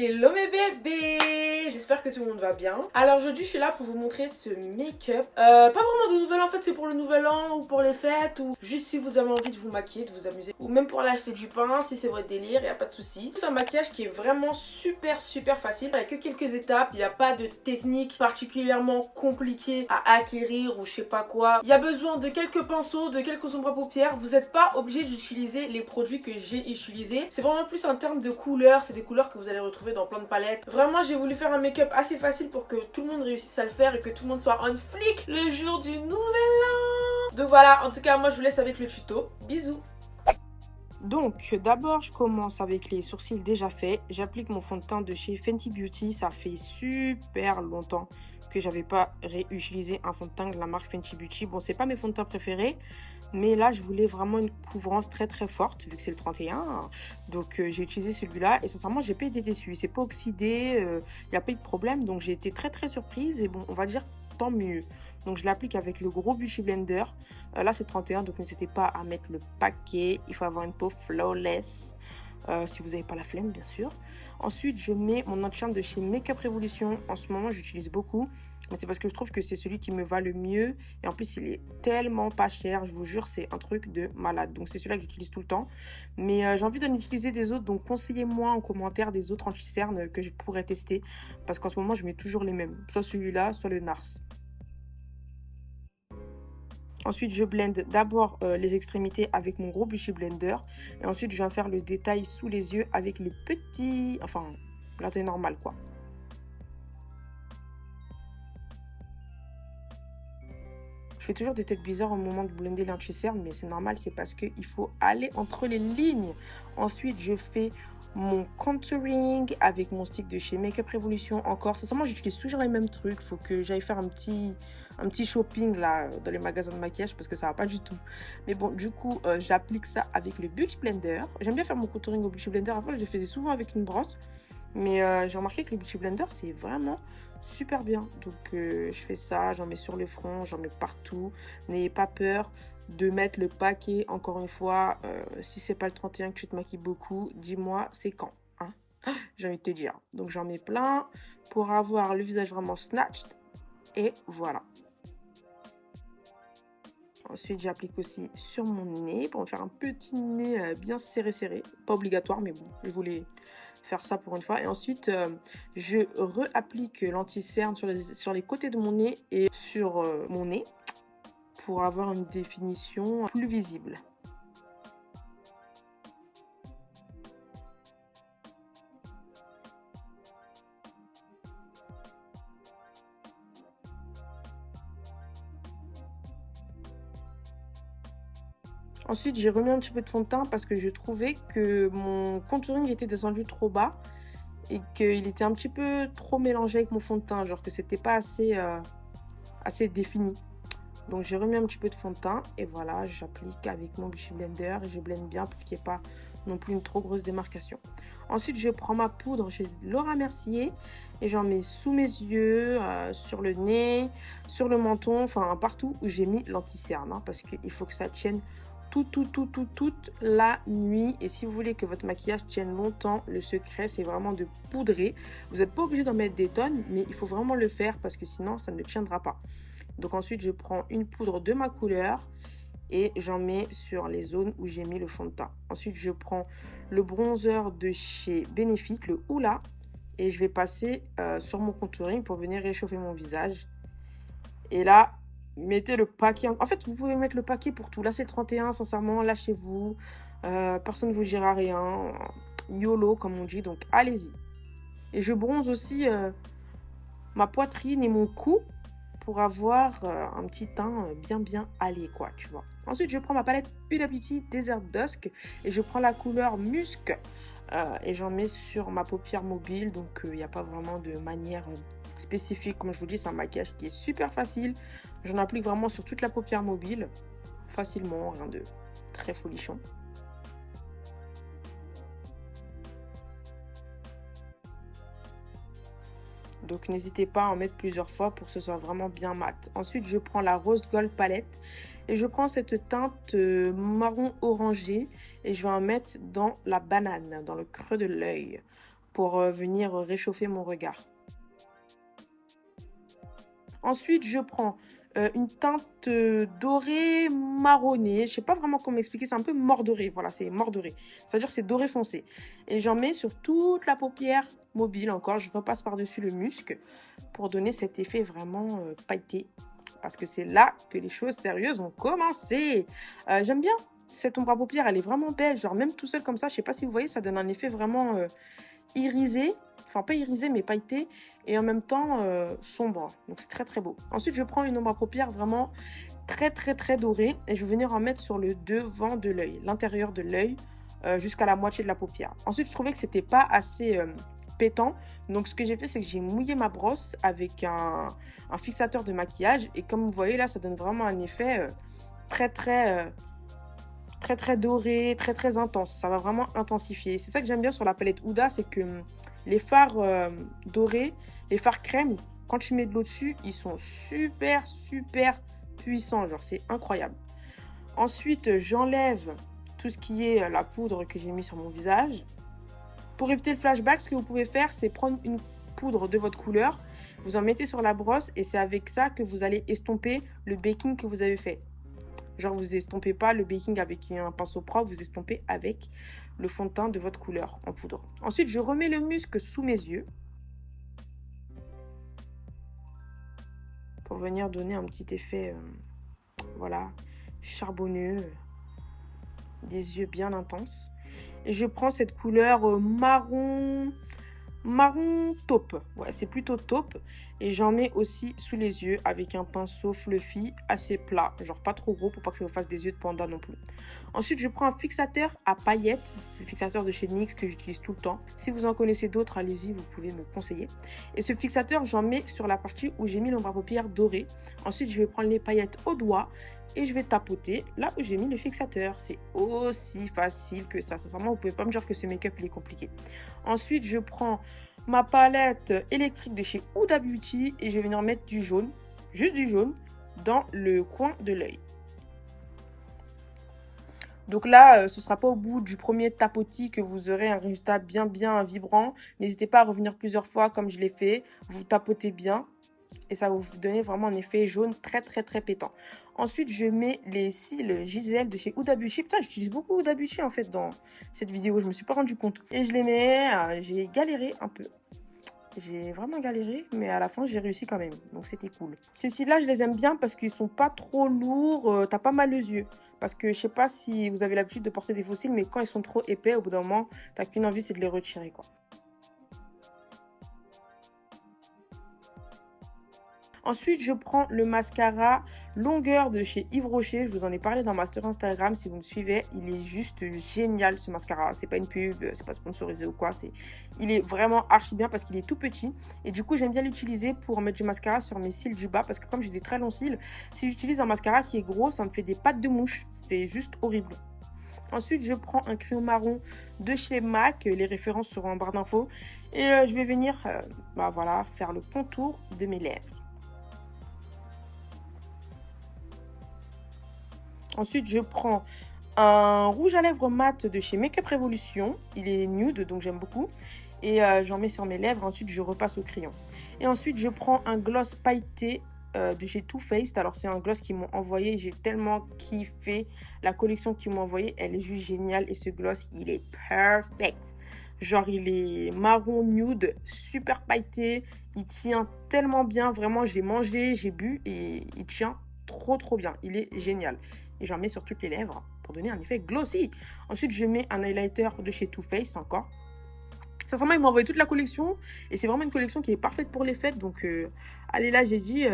Hello mes bébés, j'espère que tout le monde va bien. Alors aujourd'hui je suis là pour vous montrer ce make-up. Pas vraiment de nouvel an, en fait c'est pour le nouvel an ou pour les fêtes ou juste si vous avez envie de vous maquiller, de vous amuser. Ou même pour aller acheter du pain si c'est votre délire, y a pas de souci. C'est un maquillage qui est vraiment super facile. Il n'y a que quelques étapes, il n'y a pas de technique particulièrement compliquée à acquérir ou je sais pas quoi. Il y a besoin de quelques pinceaux, de quelques ombres à paupières. Vous n'êtes pas obligé d'utiliser les produits que j'ai utilisés. C'est vraiment plus en termes de couleurs, c'est des couleurs que vous allez retrouver dans plein de palettes. Vraiment j'ai voulu faire un make-up assez facile pour que tout le monde réussisse à le faire et que tout le monde soit on flic le jour du nouvel an. Donc voilà, en tout cas moi je vous laisse avec le tuto. Bisous. Donc d'abord je commence avec les sourcils déjà faits. J'applique mon fond de teint de chez Fenty Beauty. Ça fait super longtemps que j'avais pas réutilisé un fond de teint de la marque Fenty Beauty. Bon, c'est pas mes fonds de teint préférés, mais là je voulais vraiment une couvrance très forte vu que c'est le 31. Donc j'ai utilisé celui-là et sincèrement j'ai pas été déçue. C'est pas oxydé, il n'y a pas eu de problème, donc j'ai été très surprise et bon, on va dire tant mieux. Donc je l'applique avec le gros Beauty Blender. Là c'est 31, donc n'hésitez pas à mettre le paquet. Il faut avoir une peau flawless. Si vous n'avez pas la flemme bien sûr. Ensuite je mets mon entretien de chez Makeup Revolution. En ce moment j'utilise beaucoup, mais c'est parce que je trouve que c'est celui qui me va le mieux et en plus il est tellement pas cher, je vous jure c'est un truc de malade. Donc c'est celui-là que j'utilise tout le temps, mais j'ai envie d'en utiliser des autres, donc conseillez-moi en commentaire des autres anti-cernes que je pourrais tester parce qu'en ce moment je mets toujours les mêmes, soit celui-là soit le NARS. Ensuite, je blende d'abord les extrémités avec mon gros Beauty Blender. Et ensuite, je viens faire le détail sous les yeux avec le petit... Enfin, la taille normale, quoi. Je fais toujours des têtes bizarres au moment de blender l'anti-cerne, mais c'est normal, c'est parce qu'il faut aller entre les lignes. Ensuite, je fais mon contouring avec mon stick de chez Makeup Revolution. Encore, sincèrement, j'utilise toujours les mêmes trucs. Il faut que j'aille faire un petit shopping là dans les magasins de maquillage parce que ça va pas du tout. Mais bon, du coup, j'applique ça avec le Beauty Blender. J'aime bien faire mon contouring au Beauty Blender. Avant, je le faisais souvent avec une brosse. Mais j'ai remarqué que le Beauty Blender, c'est vraiment super bien. Donc, je fais ça, j'en mets sur le front, j'en mets partout. N'ayez pas peur de mettre le paquet. Encore une fois, si c'est pas le 31 que tu te maquilles beaucoup, dis-moi, c'est quand hein. J'ai envie de te dire. Donc, j'en mets plein pour avoir le visage vraiment snatched. Et voilà. Ensuite, j'applique aussi sur mon nez pour me faire un petit nez bien serré. Pas obligatoire, mais bon, je voulais faire ça pour une fois. Et ensuite, je réapplique l'anti-cerne sur les côtés de mon nez et sur mon nez pour avoir une définition plus visible. Ensuite, j'ai remis un petit peu de fond de teint parce que je trouvais que mon contouring était descendu trop bas et qu'il était un petit peu trop mélangé avec mon fond de teint, genre que c'était pas assez défini. Donc j'ai remis un petit peu de fond de teint et voilà, j'applique avec mon Beauty Blender et je blende bien pour qu'il n'y ait pas non plus une trop grosse démarcation. Ensuite, je prends ma poudre chez Laura Mercier et j'en mets sous mes yeux, sur le nez, sur le menton, enfin partout où j'ai mis l'anti-cerne hein, parce qu'il faut que ça tienne toute la nuit. Et si vous voulez que votre maquillage tienne longtemps, le secret c'est vraiment de poudrer. Vous n'êtes pas obligé d'en mettre des tonnes, mais il faut vraiment le faire parce que sinon ça ne tiendra pas. Donc ensuite je prends une poudre de ma couleur et j'en mets sur les zones où j'ai mis le fond de teint. Ensuite je prends le bronzer de chez Benefit, le Hoola, et je vais passer sur mon contouring pour venir réchauffer mon visage. Et là mettez le paquet. En fait, vous pouvez mettre le paquet pour tout. Là, c'est 31, sincèrement, lâchez-vous. Personne ne vous dira rien. YOLO, comme on dit. Donc, allez-y. Et je bronze aussi ma poitrine et mon cou pour avoir un petit teint bien allé, quoi, tu vois. Ensuite, je prends ma palette Huda Beauty Desert Dusk et je prends la couleur Musc et j'en mets sur ma paupière mobile. Donc, il n'y a pas vraiment de manière spécifique. Comme je vous dis, c'est un maquillage qui est super facile. J'en applique vraiment sur toute la paupière mobile, facilement, rien de très folichon. Donc n'hésitez pas à en mettre plusieurs fois pour que ce soit vraiment bien mat. Ensuite, je prends la Rose Gold Palette et je prends cette teinte marron orangé et je vais en mettre dans la banane, dans le creux de l'œil. pour venir réchauffer mon regard. Ensuite, je prends une teinte dorée marronnée. Je sais pas vraiment comment expliquer, c'est un peu mordoré. Voilà, c'est mordoré. C'est-à-dire c'est doré foncé. Et j'en mets sur toute la paupière mobile encore. Je repasse par-dessus le musc pour donner cet effet vraiment pailleté. Parce que c'est là que les choses sérieuses ont commencé. J'aime bien cette ombre à paupières, elle est vraiment belle. Genre même tout seul comme ça, je sais pas si vous voyez, ça donne un effet vraiment irisé. Enfin, pas irisé, mais pailleté. Et en même temps, sombre. Donc, c'est très, très beau. Ensuite, je prends une ombre à paupières vraiment très, très, très dorée. Et je vais venir en mettre sur le devant de l'œil. L'intérieur de l'œil, jusqu'à la moitié de la paupière. Ensuite, je trouvais que c'était pas assez pétant. Donc, ce que j'ai fait, c'est que j'ai mouillé ma brosse avec un fixateur de maquillage. Et comme vous voyez, là, ça donne vraiment un effet très, très... très très doré, très très intense. Ça va vraiment intensifier. C'est ça que j'aime bien sur la palette Huda, c'est que les fards dorés, les fards crème, quand tu mets de l'eau dessus, ils sont super super puissants. Genre, c'est incroyable. Ensuite, j'enlève tout ce qui est la poudre que j'ai mis sur mon visage. Pour éviter le flashback, ce que vous pouvez faire, c'est prendre une poudre de votre couleur, vous en mettez sur la brosse et c'est avec ça que vous allez estomper le baking que vous avez fait. Genre, vous estompez pas le baking avec un pinceau propre, vous estompez avec le fond de teint de votre couleur en poudre. Ensuite, je remets le musc sous mes yeux pour venir donner un petit effet, voilà, charbonneux, des yeux bien intenses. Et je prends cette couleur marron taupe. Ouais, c'est plutôt taupe. Et j'en mets aussi sous les yeux avec un pinceau fluffy assez plat. Genre pas trop gros pour pas que ça vous fasse des yeux de panda non plus. Ensuite, je prends un fixateur à paillettes. C'est le fixateur de chez NYX que j'utilise tout le temps. Si vous en connaissez d'autres, allez-y, vous pouvez me conseiller. Et ce fixateur, j'en mets sur la partie où j'ai mis l'ombre à paupières dorée. Ensuite, je vais prendre les paillettes au doigt. Et je vais tapoter là où j'ai mis le fixateur. C'est aussi facile que ça. Sincèrement, vous pouvez pas me dire que ce make-up il est compliqué. Ensuite, je prends ma palette électrique de chez Huda Beauty et je vais venir mettre du jaune, juste du jaune, dans le coin de l'œil. Donc là, ce ne sera pas au bout du premier tapotis que vous aurez un résultat bien vibrant. N'hésitez pas à revenir plusieurs fois comme je l'ai fait. Vous tapotez bien. Et ça va vous donner vraiment un effet jaune très pétant. Ensuite, je mets les cils Giselle de chez Huda Beauty. Putain, j'utilise beaucoup Huda Beauty en fait dans cette vidéo. Je me suis pas rendu compte. Et je les mets, j'ai galéré un peu. J'ai vraiment galéré, mais à la fin, j'ai réussi quand même. Donc, c'était cool. Ces cils-là, je les aime bien parce qu'ils sont pas trop lourds. T'as pas mal aux yeux. Parce que je sais pas si vous avez l'habitude de porter des faux cils, mais quand ils sont trop épais, au bout d'un moment, t'as qu'une envie, c'est de les retirer, quoi. Ensuite, je prends le mascara longueur de chez Yves Rocher. Je vous en ai parlé dans ma story Instagram. Si vous me suivez, il est juste génial ce mascara. C'est pas une pub, c'est pas sponsorisé ou quoi. Il est vraiment archi bien parce qu'il est tout petit. Et du coup, j'aime bien l'utiliser pour mettre du mascara sur mes cils du bas. Parce que comme j'ai des très longs cils, si j'utilise un mascara qui est gros, ça me fait des pattes de mouche. C'est juste horrible. Ensuite, je prends un crayon marron de chez MAC. Les références seront en barre d'infos. Et je vais venir voilà, faire le contour de mes lèvres. Ensuite, je prends un rouge à lèvres mat de chez Makeup Revolution. Il est nude, donc j'aime beaucoup. Et j'en mets sur mes lèvres. Ensuite, je repasse au crayon. Et ensuite, je prends un gloss pailleté de chez Too Faced. Alors, c'est un gloss qu'ils m'ont envoyé. J'ai tellement kiffé la collection qu'ils m'ont envoyée. Elle est juste géniale. Et ce gloss, il est perfect. Genre, il est marron nude, super pailleté. Il tient tellement bien. Vraiment, j'ai mangé, j'ai bu et il tient trop bien. Il est génial. Et j'en mets sur toutes les lèvres pour donner un effet glossy. Ensuite, je mets un highlighter de chez Too Faced encore. Sincèrement, ils m'ont envoyé toute la collection. Et c'est vraiment une collection qui est parfaite pour les fêtes. Donc, allez là, j'ai dit,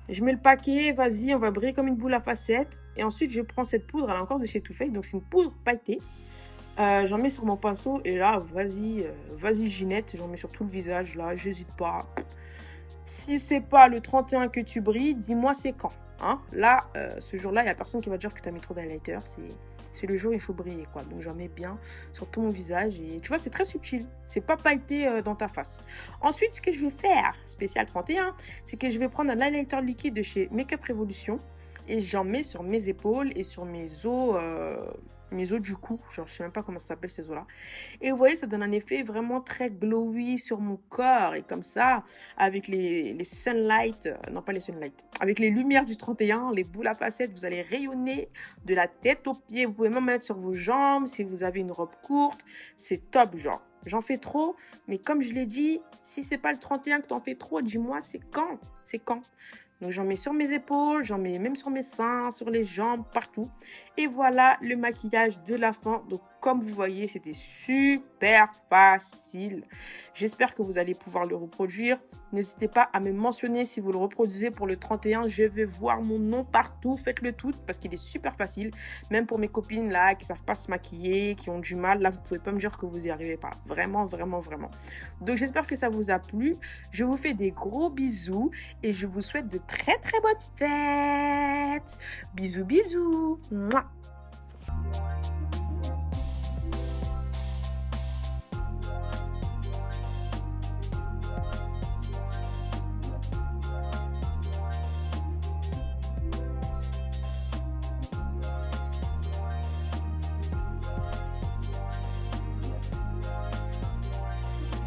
je mets le paquet. Vas-y, on va briller comme une boule à facettes. Et ensuite, je prends cette poudre. Elle est encore de chez Too Faced. Donc, c'est une poudre pailletée. J'en mets sur mon pinceau. Et là, vas-y Ginette. J'en mets sur tout le visage. Là, j'hésite pas. Si c'est pas le 31 que tu brilles, dis-moi c'est quand. Hein, là, ce jour-là, il n'y a personne qui va dire que tu as mis trop d'highlighter. C'est le jour où il faut briller, quoi. Donc, j'en mets bien sur tout mon visage. Et tu vois, c'est très subtil. C'est pas pailleté dans ta face. Ensuite, ce que je vais faire, spécial 31, c'est que je vais prendre un highlighter liquide de chez Makeup Revolution. Et j'en mets sur mes épaules et sur mes os mes os du cou, genre je sais même pas comment ça s'appelle ces os-là. Et vous voyez, ça donne un effet vraiment très glowy sur mon corps. Et comme ça, avec les sunlight, non pas les sunlight, avec les lumières du 31, les boules à facettes, vous allez rayonner de la tête aux pieds. Vous pouvez même mettre sur vos jambes si vous avez une robe courte. C'est top, genre. J'en fais trop, mais comme je l'ai dit, si c'est pas le 31 que t'en fais trop, dis-moi, c'est quand? C'est quand? Donc j'en mets sur mes épaules, j'en mets même sur mes seins, sur les jambes, partout. Et voilà le maquillage de la fin. Donc comme vous voyez, c'était super facile. J'espère que vous allez pouvoir le reproduire. N'hésitez pas à me mentionner si vous le reproduisez pour le 31. Je vais voir mon nom partout. Faites-le tout parce qu'il est super facile. Même pour mes copines là qui savent pas se maquiller, qui ont du mal. Là, vous pouvez pas me dire que vous y arrivez pas. Vraiment, vraiment, vraiment. Donc j'espère que ça vous a plu. Je vous fais des gros bisous et je vous souhaite de très très bonnes fêtes. Bisous, bisous. Mouah.